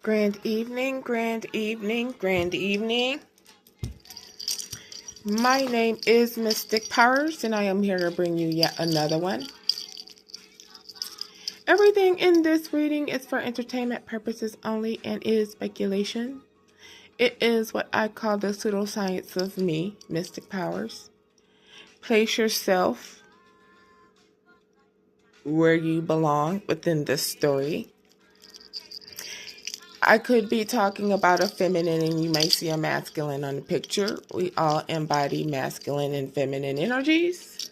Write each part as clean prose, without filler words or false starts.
Grand evening, grand evening, grand evening. My name is Mystic Powers, and I am here to bring you yet another one. Everything in this reading is for entertainment purposes only and is speculation. It is what I call the pseudoscience of me, Mystic Powers. Place yourself where you belong within this story. I could be talking about a feminine and you may see a masculine on the picture. We all embody masculine and feminine energies.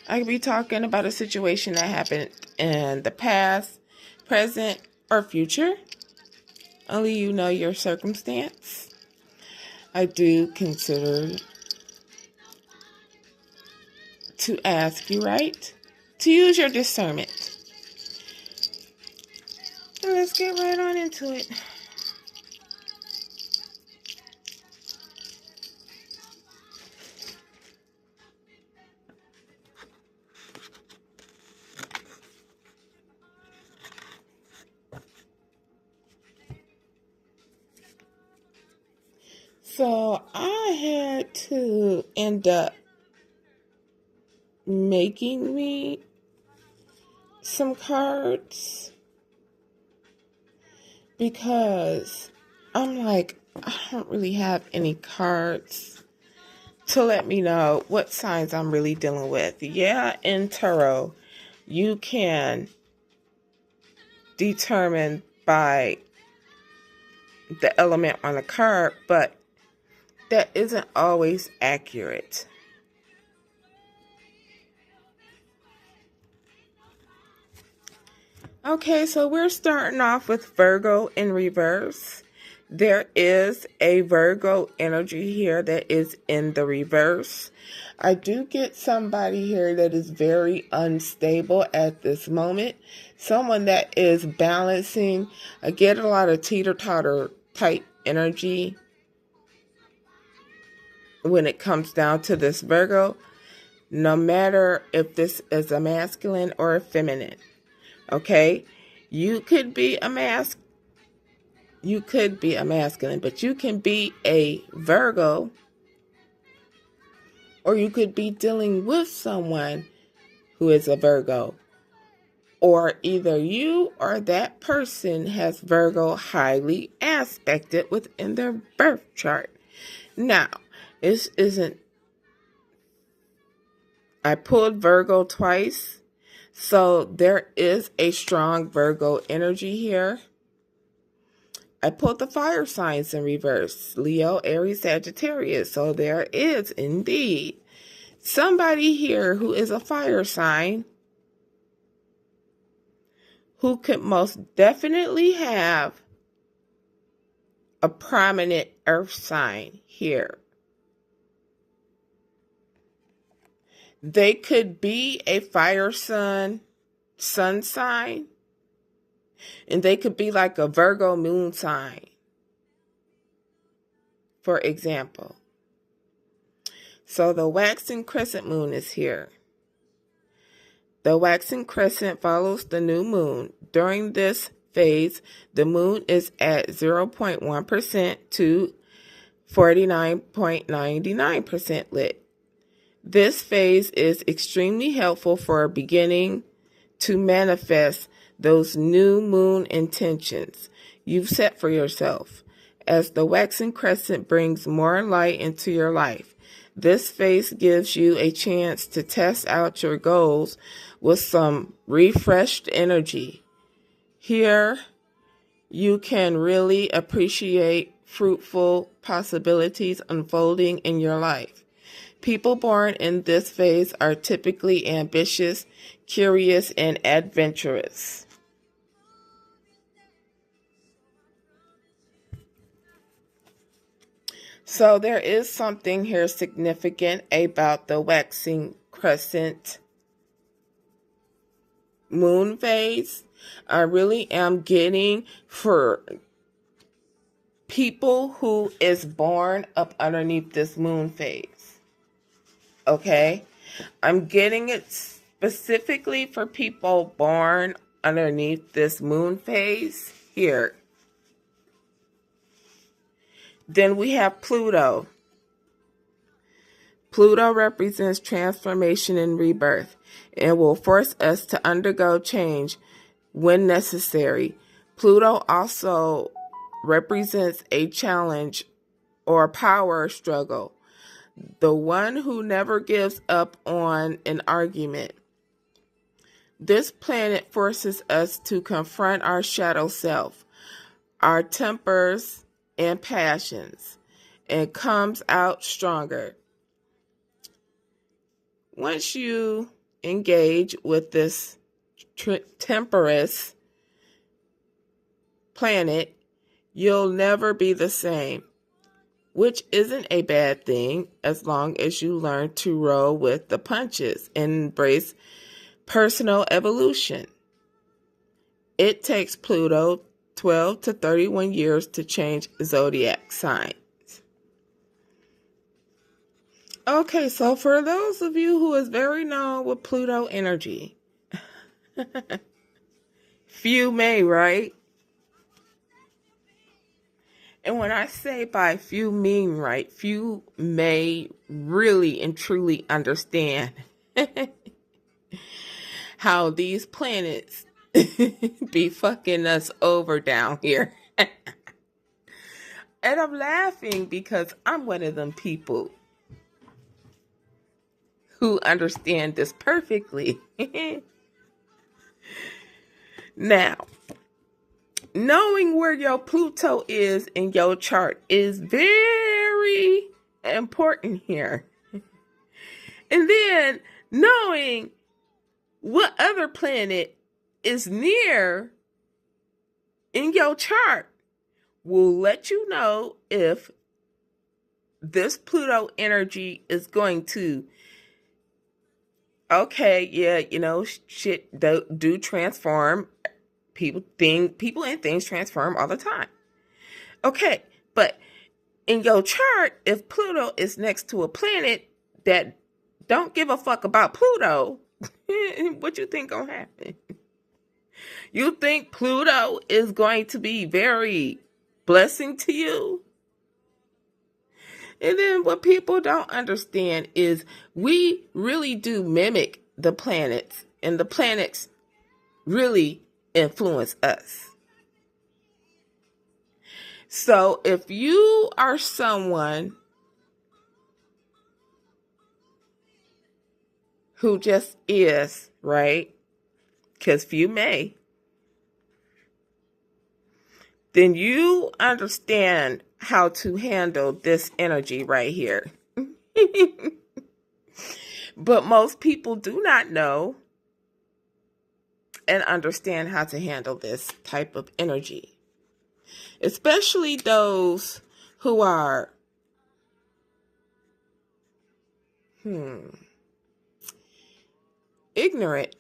I could be talking about a situation that happened in the past, present, or future. Only you know your circumstance. I do consider to ask you, right? To use your discernment. So let's get right on into it. So I had to end up making me some cards because I'm like, I don't really have any cards to let me know what signs I'm really dealing with. Yeah, in tarot, you can determine by the element on the card, but that isn't always accurate. Okay, so we're starting off with Virgo in reverse. There is a Virgo energy here that is in the reverse. I do get somebody here that is very unstable at this moment. Someone that is balancing. I get a lot of teeter-totter type energy when it comes down to this Virgo. No matter if this is a masculine or a feminine. Okay, you could be a masculine, but you can be a Virgo, or you could be dealing with someone who is a Virgo, or either you or that person has Virgo highly aspected within their birth chart. Now, this isn't, I pulled Virgo twice. So there is a strong Virgo energy here. I pulled the fire signs in reverse. Leo, Aries, Sagittarius. So there is indeed somebody here who is a fire sign who could most definitely have a prominent earth sign here. They could be a fire sun sign. And they could be like a Virgo moon sign, for example. So the waxing crescent moon is here. The waxing crescent follows the new moon. During this phase, the moon is at 0.1% to 49.99% lit. This phase is extremely helpful for beginning to manifest those new moon intentions you've set for yourself. As the waxing crescent brings more light into your life, this phase gives you a chance to test out your goals with some refreshed energy. Here, you can really appreciate fruitful possibilities unfolding in your life. People born in this phase are typically ambitious, curious, and adventurous. So there is something here significant about the waxing crescent moon phase. I really am getting for people who is born up underneath this moon phase. Okay, I'm getting it specifically for people born underneath this moon phase. here. Then we have Pluto. Pluto represents transformation and rebirth and will force us to undergo change when necessary. Pluto also represents a challenge or power struggle, the one who never gives up on an argument. This planet forces us to confront our shadow self, our tempers and passions, and comes out stronger. Once you engage with this temperous planet, you'll never be the same, which isn't a bad thing as long as you learn to roll with the punches and embrace personal evolution. It takes Pluto 12 to 31 years to change zodiac signs. Okay, so for those of you who is very known with Pluto energy, few may, right? And when I say by few mean, right, few may really and truly understand how these planets be fucking us over down here. And I'm laughing because I'm one of them people who understand this perfectly. Now, knowing where your Pluto is in your chart is very important here. And then knowing what other planet is near in your chart will let you know if this Pluto energy is going to, okay, yeah, you know, shit do transform. People and things transform all the time. Okay, but in your chart, if Pluto is next to a planet that don't give a fuck about Pluto, what you think gonna happen? You think Pluto is going to be very blessing to you? And then what people don't understand is we really do mimic the planets, and the planets really influence us. So if you are someone who just is, right? Because few may, then you understand how to handle this energy right here. But most people do not know and understand how to handle this type of energy. Especially those who are ignorant.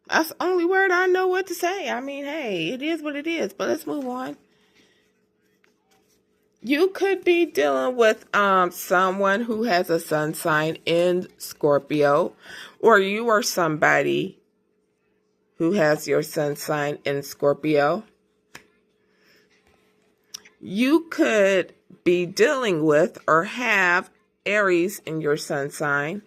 That's the only word I know what to say. I mean, hey, it is what it is, but let's move on. You could be dealing with someone who has a sun sign in Scorpio, or you are somebody who has your sun sign in Scorpio. You could be dealing with or have Aries in your sun sign.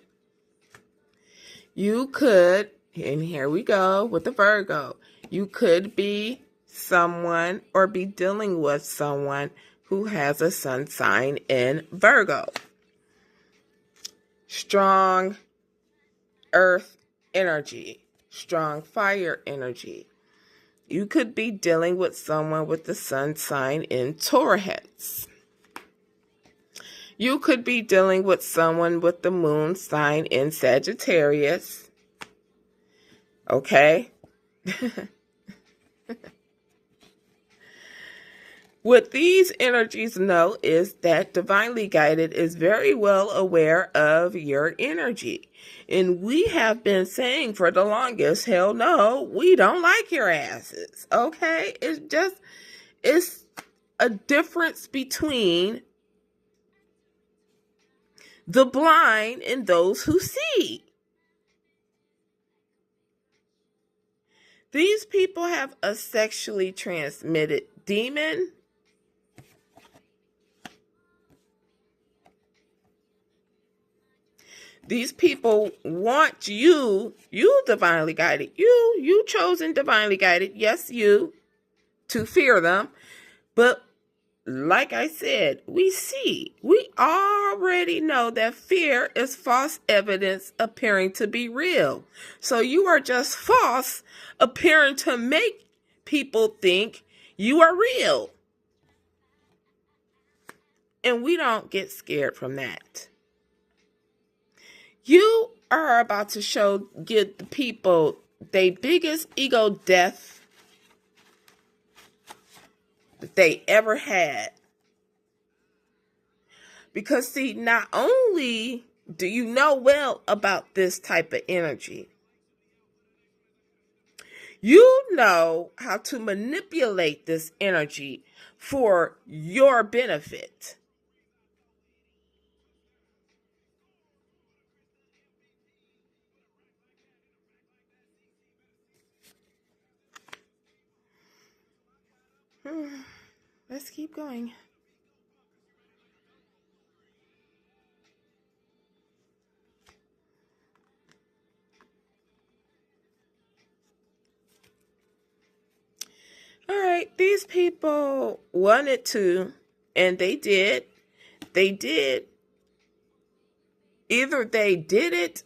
You could, and here we go with the Virgo, you could be someone or be dealing with someone who has a sun sign in Virgo. Strong earth energy, strong fire energy. You could be dealing with someone with the sun sign in Taurus. You could be dealing with someone with the moon sign in Sagittarius. Okay? What these energies know is that Divinely Guided is very well aware of your energy. And we have been saying for the longest, hell no, we don't like your asses. Okay? It's a difference between the blind and those who see. These people have a sexually transmitted demon. These people want you divinely guided, you chosen divinely guided, yes, you, to fear them. But like I said, we already know that fear is false evidence appearing to be real. So you are just false, appearing to make people think you are real. And we don't get scared from that. You are about to give the people their biggest ego death that they ever had. Because see, not only do you know well about this type of energy, you know how to manipulate this energy for your benefit. Let's keep going. All right, these people wanted to, and they did. They did. Either they did it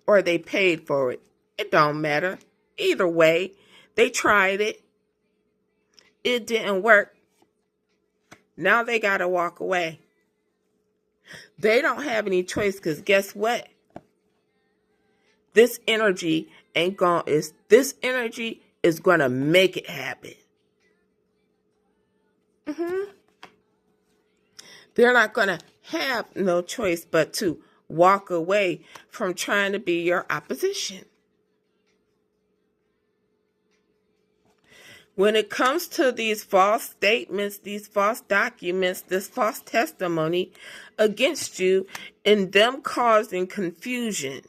or they paid for it. It don't matter. Either way, they tried it. It didn't work. Now they got to walk away. They don't have any choice because guess what? This energy this energy is going to make it happen. They're not going to have no choice but to walk away from trying to be your opposition. When it comes to these false statements, these false documents, this false testimony against you, and them causing confusion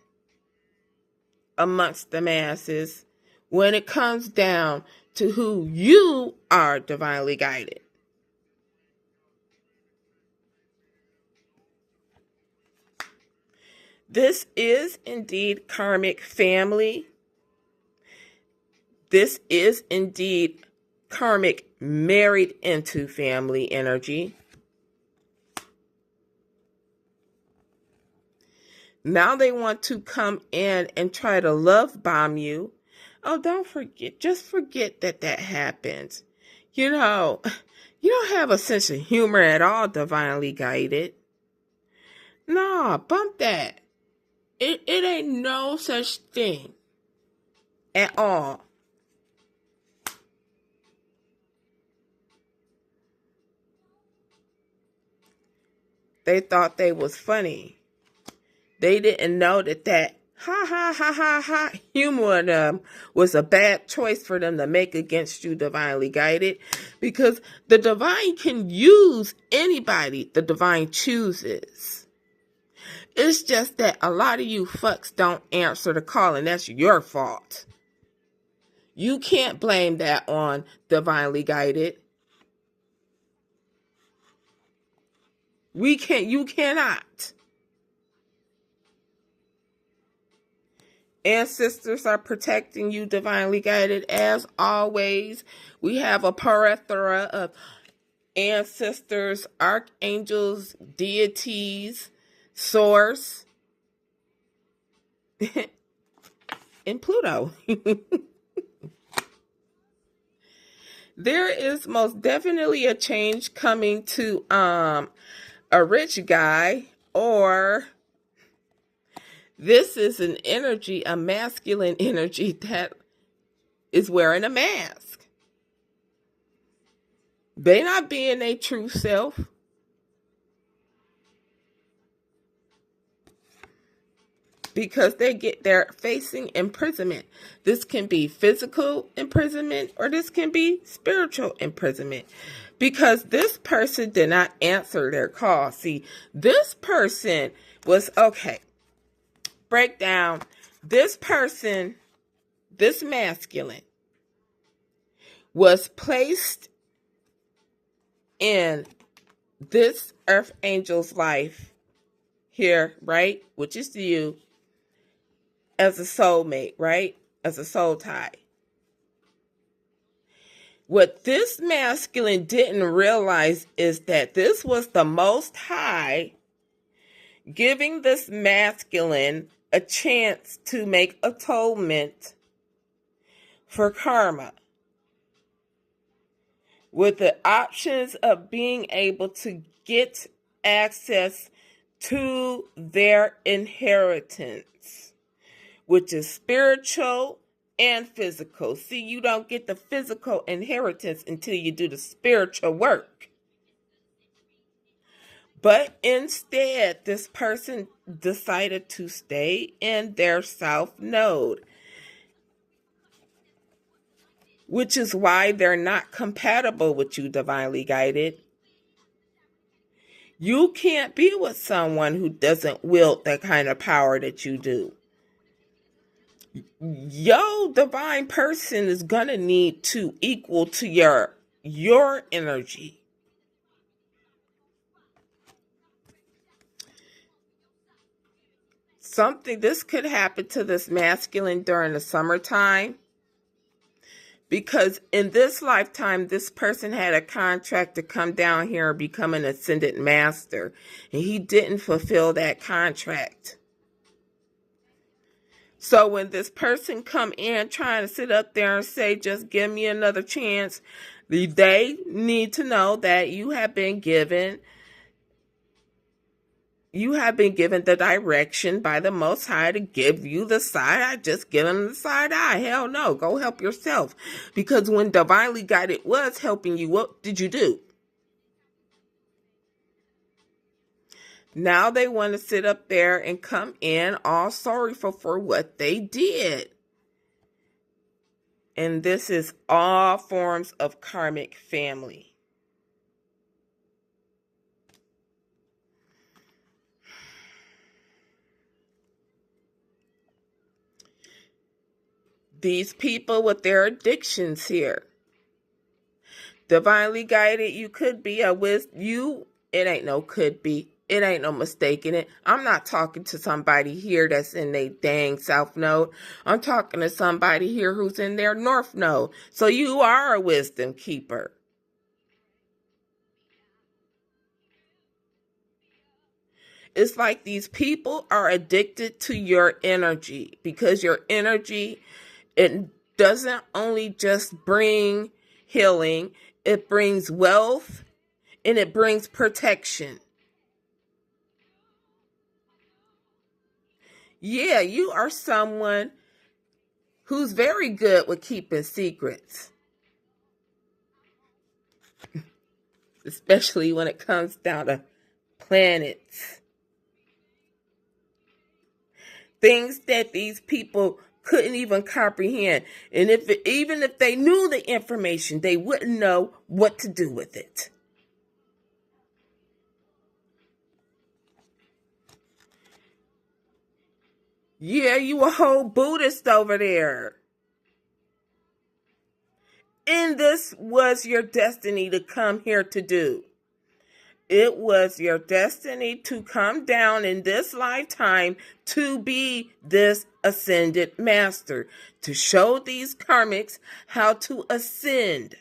amongst the masses, when it comes down to who you are divinely guided. This is indeed karmic family. This is indeed karmic married into family energy. Now they want to come in and try to love bomb you. Oh, don't forget, just forget that happens. You don't have a sense of humor at all, divinely guided. Nah, bump that. It ain't no such thing at all. They thought they was funny. They didn't know that ha ha ha ha ha humor was a bad choice for them to make against you, divinely guided, because the divine can use anybody the divine chooses. It's just that a lot of you fucks don't answer the call, and that's your fault. You can't blame that on divinely guided. You cannot. Ancestors are protecting you, divinely guided, as always. We have a plethora of ancestors, archangels, deities, source, and Pluto. There is most definitely a change coming to a rich guy, or this is an energy, a masculine energy that is wearing a mask. They not being their true self. Because they're facing imprisonment. This can be physical imprisonment or this can be spiritual imprisonment. Because this person did not answer their call. See, this person was, okay, break down. This person, this masculine, was placed in this earth angel's life here, right? Which is you, as a soulmate, right? As a soul tie. What this masculine didn't realize is that this was the Most High giving this masculine a chance to make atonement for karma, with the options of being able to get access to their inheritance, which is spiritual and physical. See, you don't get the physical inheritance until you do the spiritual work. But instead, this person decided to stay in their south node, which is why they're not compatible with you, divinely guided. You can't be with someone who doesn't wield the kind of power that you do. Your divine person is going to need to equal to your energy. This could happen to this masculine during the summertime, because in this lifetime, this person had a contract to come down here and become an ascended master, and he didn't fulfill that contract. So when this person come in trying to sit up there and say, just give me another chance, they need to know that you have been given the direction by the Most High to give you the side eye. Just give them the side eye. Hell no. Go help yourself. Because when divinely guided was helping you, what did you do? Now they want to sit up there and come in all sorrowful for what they did. And this is all forms of karmic family. These people with their addictions here. Divinely guided, you could be it ain't no could be. It ain't no mistaking it. I'm not talking to somebody here that's in their dang south node. I'm talking to somebody here who's in their north node. So you are a wisdom keeper. It's like these people are addicted to your energy, because your energy, it doesn't only just bring healing, it brings wealth and it brings protection. Yeah, you are someone who's very good with keeping secrets, especially when it comes down to planets. Things that these people couldn't even comprehend. And even if they knew the information, they wouldn't know what to do with it. Yeah, you a whole Buddhist over there. And this was your destiny to come here to do. It was your destiny to come down in this lifetime to be this ascended master, to show these karmics how to ascend.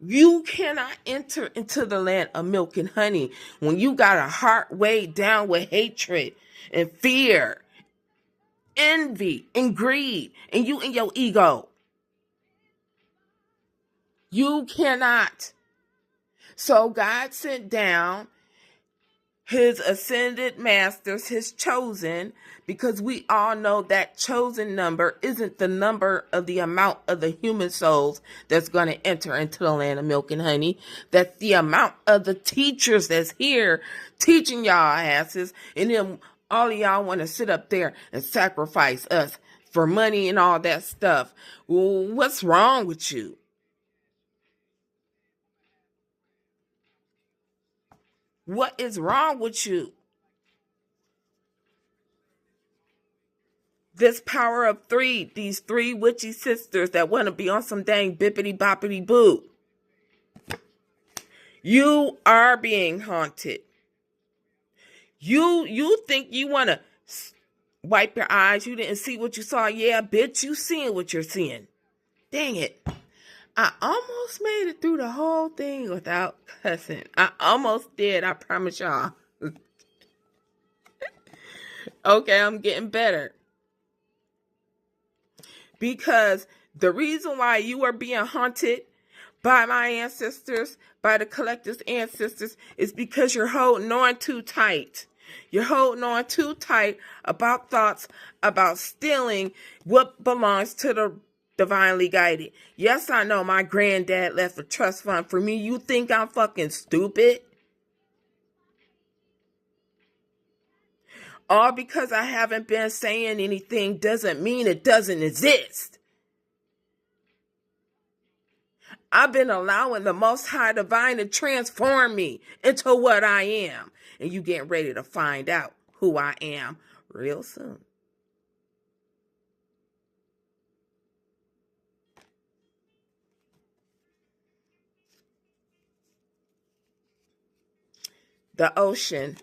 You cannot enter into the land of milk and honey when you got a heart weighed down with hatred and fear, envy and greed, and you and your ego. You cannot. So God sent down his ascended masters, his chosen, because we all know that chosen number isn't the number of the amount of the human souls that's going to enter into the land of milk and honey. That's the amount of the teachers that's here teaching y'all asses, and then all of y'all want to sit up there and sacrifice us for money and all that stuff. Well, what's wrong with you? What is wrong with you? This power of three, these three witchy sisters that want to be on some dang bippity boppity boo. You are being haunted. You think you want to wipe your eyes. You didn't see what you saw. Yeah, bitch, you seeing what you're seeing. Dang it. I almost made it through the whole thing without cussing. I almost did, I promise y'all. Okay, I'm getting better. Because the reason why you are being haunted by my ancestors, by the collective's ancestors, is because you're holding on too tight. You're holding on too tight about thoughts about stealing what belongs to the divinely guided. Yes, I know my granddad left a trust fund for me. You think I'm fucking stupid? All because I haven't been saying anything doesn't mean it doesn't exist. I've been allowing the Most High Divine to transform me into what I am. And you getting ready to find out who I am real soon. The ocean.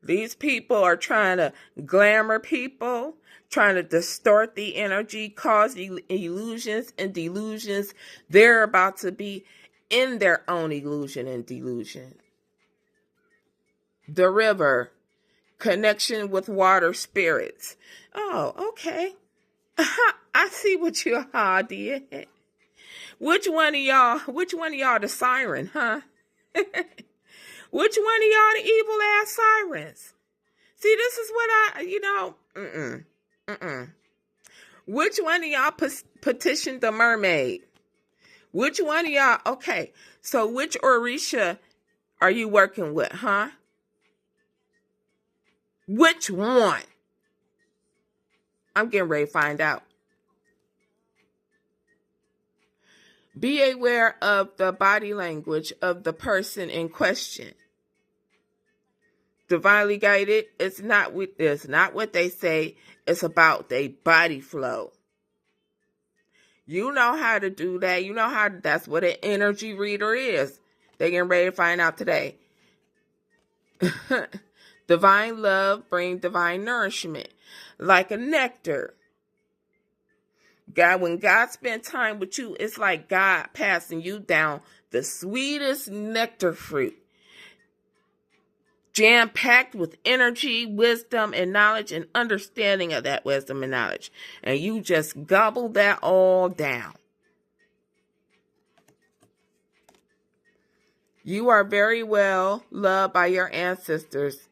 These people are trying to glamour people, trying to distort the energy, cause illusions and delusions. They're about to be in their own illusion and delusion. The river, connection with water spirits. Oh, okay. I see what you all did. Which one of y'all the siren, huh? Which one of y'all the evil ass sirens? See, this is what Which one of y'all petitioned the mermaid? Which one of y'all, okay, so which Orisha are you working with, huh? Which one? I'm getting ready to find out. Be aware of the body language of the person in question. Divinely guided, it's not what they say, it's about their body flow. You know how to do that. You know how, that's what an energy reader is. They're getting ready to find out today. Divine love brings divine nourishment, like a nectar. God, when God spends time with you, it's like God passing you down the sweetest nectar fruit, jam-packed with energy, wisdom, and knowledge, and understanding of that wisdom and knowledge. And you just gobble that all down. You are very well loved by your ancestors,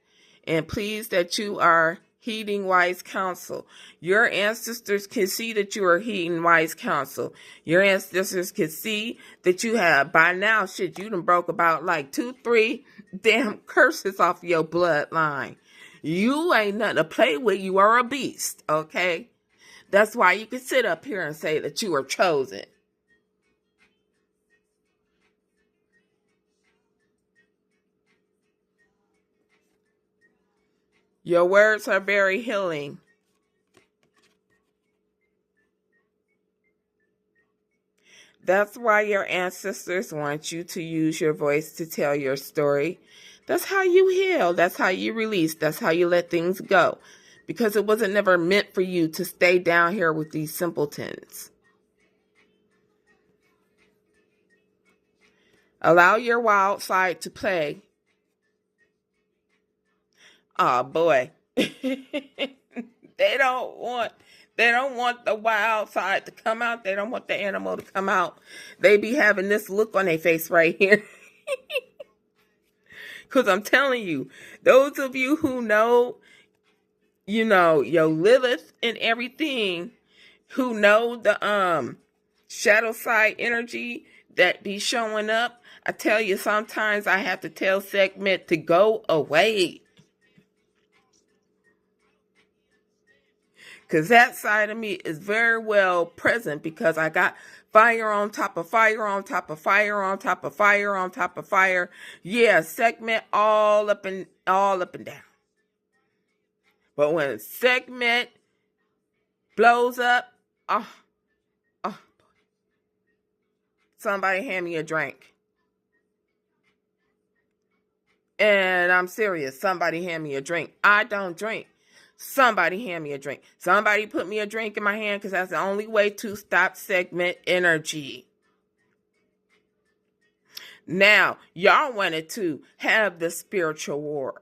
and pleased that you are heeding wise counsel. Your ancestors can see that you are heeding wise counsel. Your ancestors can see that you have, by now, you done broke about like 2-3 damn curses off your bloodline. You ain't nothing to play with. You are a beast, okay? That's why you can sit up here and say that you are chosen. Your words are very healing. That's why your ancestors want you to use your voice to tell your story. That's how you heal. That's how you release. That's how you let things go. Because it wasn't never meant for you to stay down here with these simpletons. Allow your wild side to play. Oh boy. They don't want the wild side to come out. They don't want the animal to come out. They be having this look on their face right here. Because I'm telling you, those of you who know, your Lilith and everything, who know the shadow side energy that be showing up, I tell you, sometimes I have to tell Sekhmet to go away. Because that side of me is very well present, because I got fire on top of fire on top of fire on top of fire on top of fire. Yeah, Sekhmet all up and down. But when a segment blows up, oh, somebody hand me a drink. And I'm serious. Somebody hand me a drink. I don't drink. Somebody hand me a drink. Somebody put me a drink in my hand, because that's the only way to stop segment energy. Now, y'all wanted to have the spiritual war.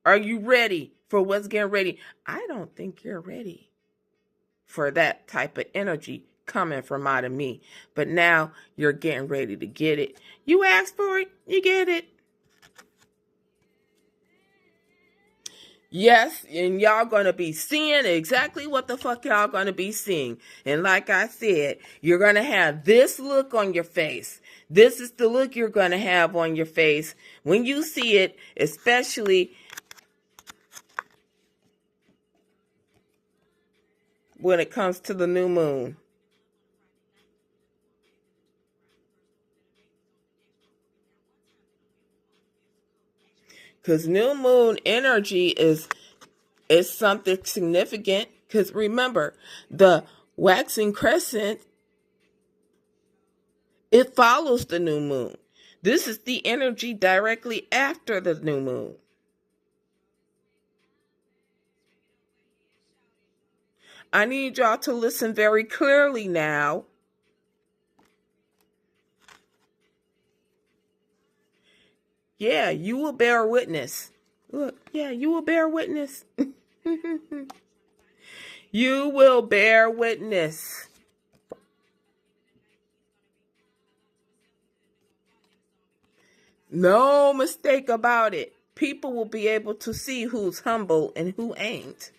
Are you ready for what's getting ready? I don't think you're ready for that type of energy coming from out of me. But now you're getting ready to get it. You asked for it, you get it. Yes, and y'all gonna be seeing exactly what the fuck y'all gonna be seeing. And like I said, you're gonna have this look on your face. This is the look you're gonna have on your face when you see it, especially when it comes to the new moon. Because new moon energy is something significant. Because remember, the waxing crescent, it follows the new moon. This is the energy directly after the new moon. I need y'all to listen very clearly now. Yeah, you will bear witness. Look, yeah, you will bear witness. You will bear witness. No mistake about it. People will be able to see who's humble and who ain't.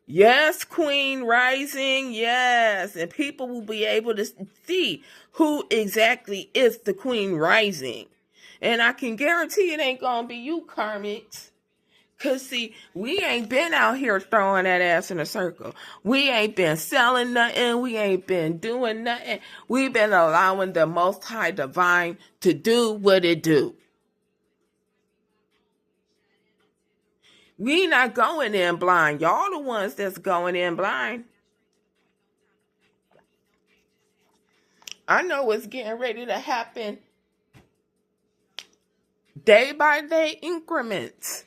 Yes, Queen Rising, yes. And people will be able to see who exactly is the Queen Rising. And I can guarantee it ain't gonna be you, karmics. Because, see, we ain't been out here throwing that ass in a circle. We ain't been selling nothing. We ain't been doing nothing. We've been allowing the Most High Divine to do what it do. We not going in blind. Y'all the ones that's going in blind. I know what's getting ready to happen day by day increments.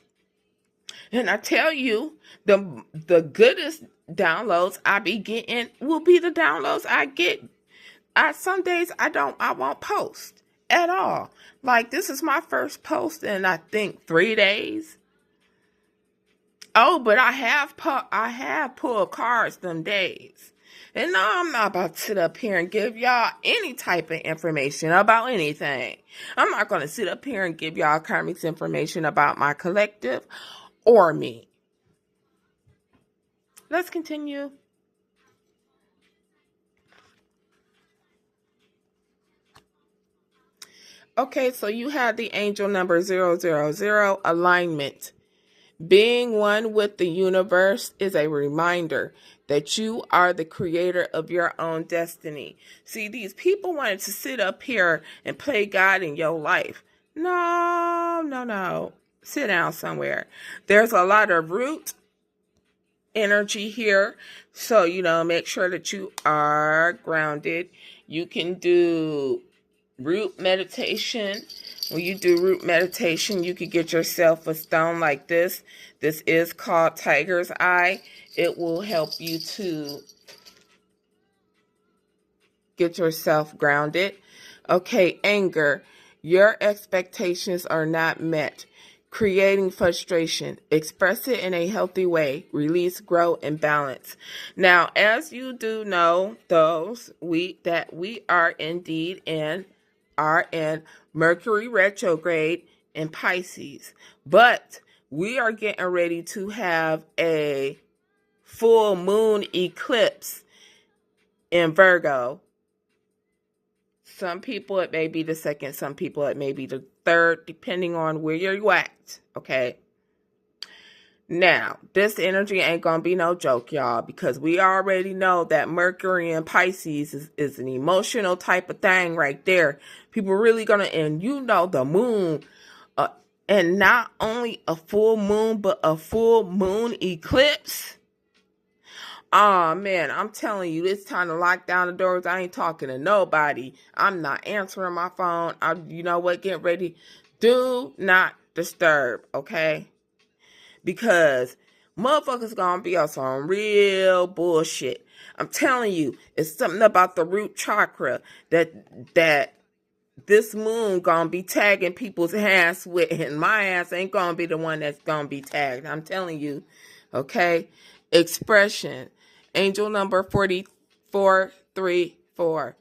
And I tell you, the goodest downloads I be getting will be the downloads I get. Some days I won't post at all. Like, this is my first post in, I think, 3 days. Oh, but I have pulled cards them days. And no, I'm not about to sit up here and give y'all any type of information about anything. I'm not going to sit up here and give y'all karmics information about my collective or me. Let's continue. Okay, so you have the angel number 000, alignment. Being one with the universe is a reminder that you are the creator of your own destiny. See, these people wanted to sit up here and play God in your life. No. Sit down somewhere. There's a lot of root energy here. So, make sure that you are grounded. You can do root meditation. When you do root meditation, you could get yourself a stone like this. This is called Tiger's Eye. It will help you to get yourself grounded. Okay, anger. Your expectations are not met. Creating frustration. Express it in a healthy way. Release, grow, and balance. Now, as you do know, that we are indeed in Mercury retrograde in Pisces. But we are getting ready to have a full moon eclipse in Virgo. Some people it may be the second, some people it may be the third, depending on where you're at, okay? Now, this energy ain't gonna be no joke, y'all, because we already know that Mercury in Pisces is an emotional type of thing right there. People really gonna, and the moon and not only a full moon, but a full moon eclipse. Oh man, I'm telling you, it's time to lock down the doors. I ain't talking to nobody. I'm not answering my phone. You know what? Get ready. Do not disturb, okay? Because motherfuckers gonna be on some real bullshit. I'm telling you, it's something about the root chakra that this moon gonna be tagging people's ass with, and my ass ain't gonna be the one that's gonna be tagged. I'm telling you, okay? Expression. Angel number 4434.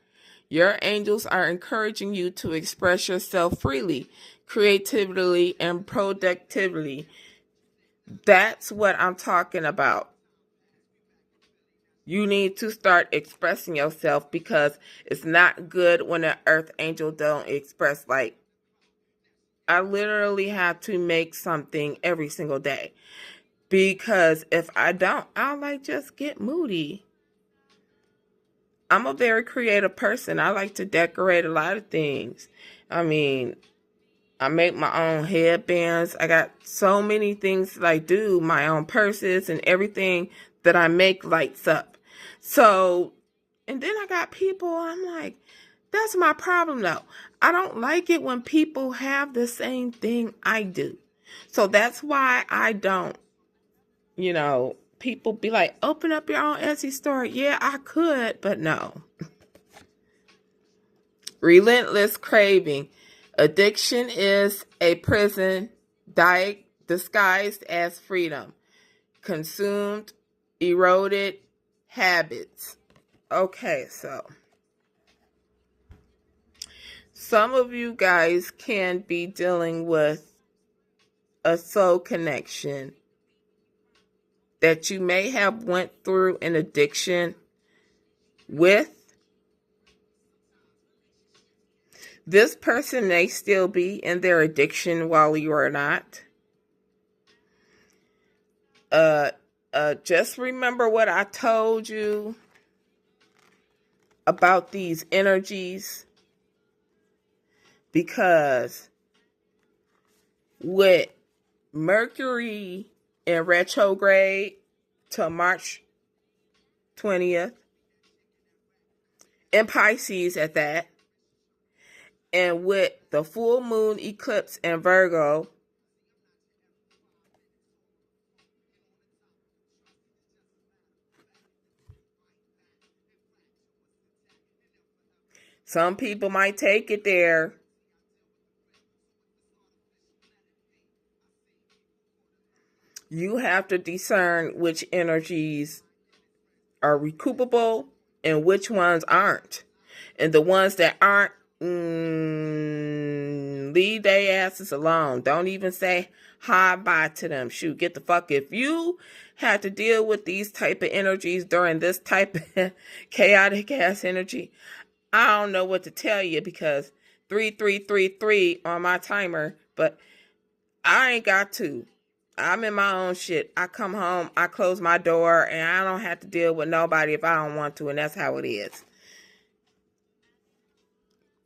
Your angels are encouraging you to express yourself freely, creatively, and productively. That's what I'm talking about. You need to start expressing yourself, because it's not good when an earth angel don't express. Like, I literally have to make something every single day, because if I don't, I'll just get moody. I'm a very creative person. I like to decorate a lot of things. I mean, I make my own headbands. I got so many things that I do, my own purses, and everything that I make lights up. So, and then I got people, I'm like, that's my problem though. I don't like it when people have the same thing I do. So that's why I don't, people be like, open up your own Etsy store. Yeah, I could, but no. Relentless craving. Addiction is a prison disguised as freedom. Consumed, eroded habits. Okay, so some of you guys can be dealing with a soul connection that you may have went through an addiction with. This person may still be in their addiction while you are not. Just remember what I told you about these energies, because with Mercury in retrograde to March 20th, in Pisces at that, and with the full moon eclipse in Virgo, some people might take it there. You have to discern which energies are recoupable and which ones aren't. And the ones that aren't, leave their asses alone. Don't even say hi bye to them. Shoot, get the fuck. If you had to deal with these type of energies during this type of chaotic ass energy, I don't know what to tell you, because 3333 on my timer, but I ain't got to. I'm in my own shit. I come home, I close my door, and I don't have to deal with nobody if I don't want to, and that's how it is.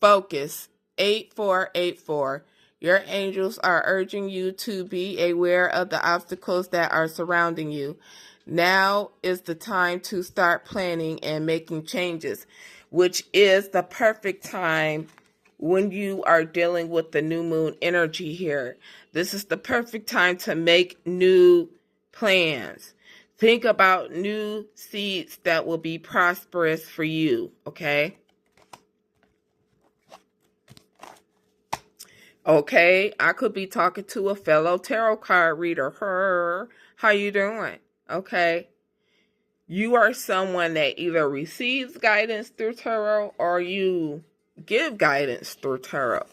Focus. 8484. Your angels are urging you to be aware of the obstacles that are surrounding you. Now is the time to start planning and making changes, which is the perfect time when you are dealing with the new moon energy here. This is the perfect time to make new plans. Think about new seeds that will be prosperous for you, okay? Okay, I could be talking to a fellow tarot card reader. How you doing? Okay. You are someone that either receives guidance through tarot or you give guidance through tarot.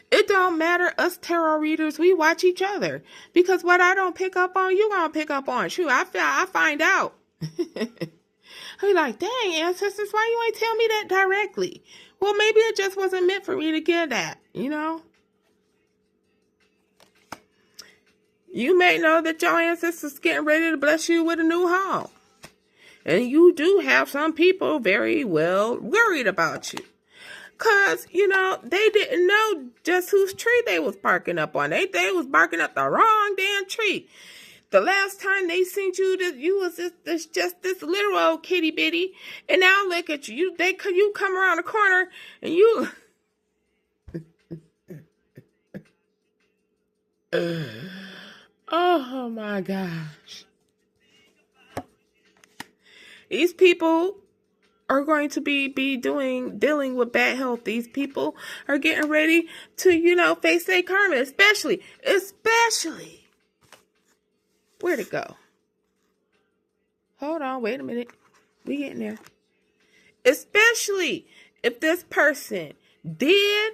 It don't matter. Us tarot readers, we watch each other, because what I don't pick up on, you gonna pick up on. Shoot, I find out. I'm like, dang, ancestors, why you ain't tell me that directly? Well, maybe it just wasn't meant for me to get that, You may know that your ancestors getting ready to bless you with a new home. And you do have some people very well worried about you. Cause, they didn't know just whose tree they was barking up on. They was barking up the wrong damn tree. The last time they seen you, you was just this little old kitty bitty, and now look at you. You come around the corner and you. Oh my gosh! These people are going to be dealing with bad health. These people are getting ready to face their karma, especially. Where'd it go? Hold on, wait a minute. We getting there. Especially if this person did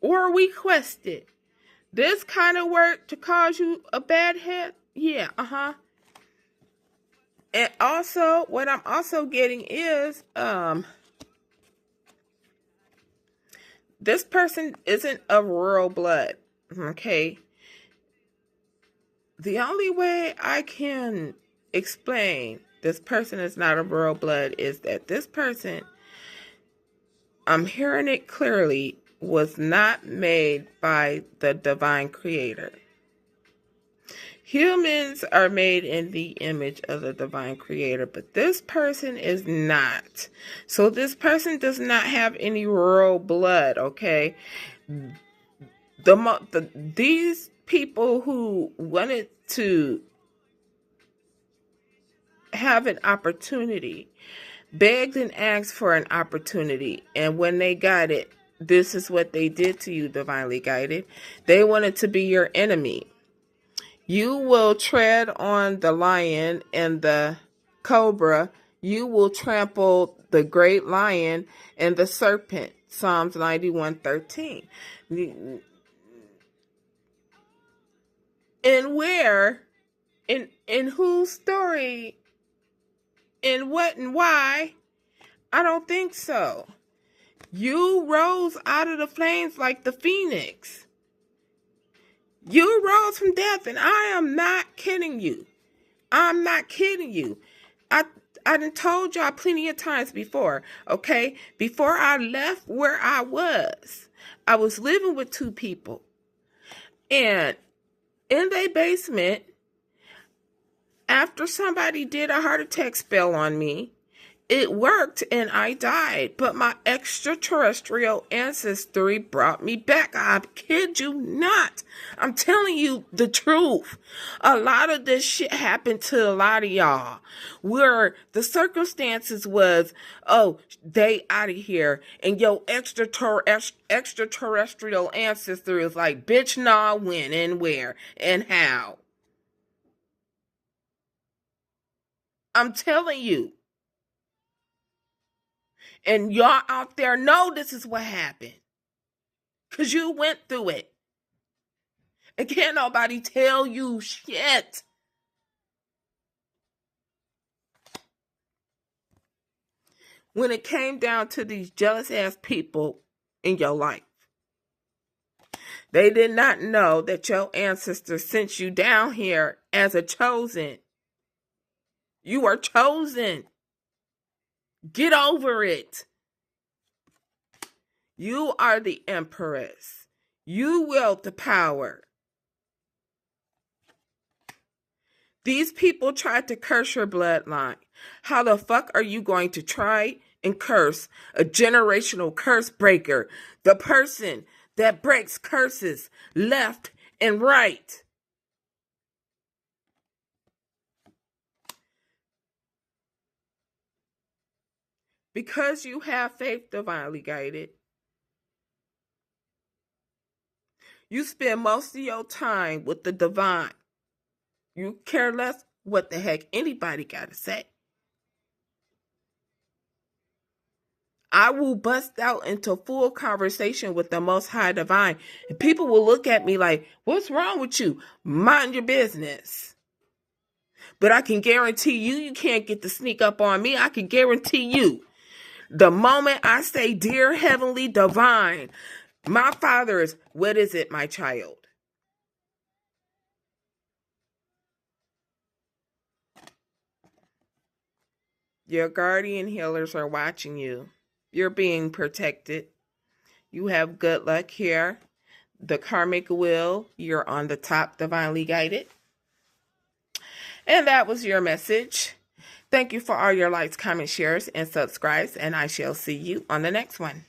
or requested this kind of work to cause you a bad head. Yeah, And also, what I'm also getting is, this person isn't of royal blood, okay? The only way I can explain this person is not of royal blood is that this person, I'm hearing it clearly, was not made by the divine creator. Humans are made in the image of the divine creator, but this person is not. So this person does not have any royal blood, okay? These people who wanted to have an opportunity begged and asked for an opportunity, and when they got it, this is what they did to you, divinely guided. They wanted to be your enemy. You will tread on the lion and the cobra. You will trample the great lion and the serpent. Psalms 91:13. And where, in whose story, in what and why? I don't think so. You rose out of the flames like the phoenix. You rose from death, and I am not kidding you. I'm not kidding you. I done told y'all plenty of times before, okay? Before I left where I was living with two people. And in their basement, after somebody did a heart attack spell on me, it worked and I died, but my extraterrestrial ancestry brought me back. I kid you not. I'm telling you the truth. A lot of this shit happened to a lot of y'all where the circumstances was, oh, they out of here. And your extraterrestrial ancestor is like, bitch, nah, when and where and how. I'm telling you. And y'all out there know this is what happened. Because you went through it. And can't nobody tell you shit. When it came down to these jealous ass people in your life, they did not know that your ancestors sent you down here as a chosen. You are chosen. Get over it. You are the empress. You wield the power. These people tried to curse your bloodline. How the fuck are you going to try and curse a generational curse breaker? The person that breaks curses left and right. Because you have faith, divinely guided, you spend most of your time with the divine. You care less what the heck anybody got to say. I will bust out into full conversation with the Most High Divine, and people will look at me like, what's wrong with you? Mind your business. But I can guarantee you can't get to sneak up on me. I can guarantee you, the moment I say, dear Heavenly Divine, my Father is, what is it, my child? Your guardian healers are watching you. You're being protected. You have good luck here. The karmic wheel, you're on the top, divinely guided. And that was your message. Thank you for all your likes, comments, shares, and subscribes, and I shall see you on the next one.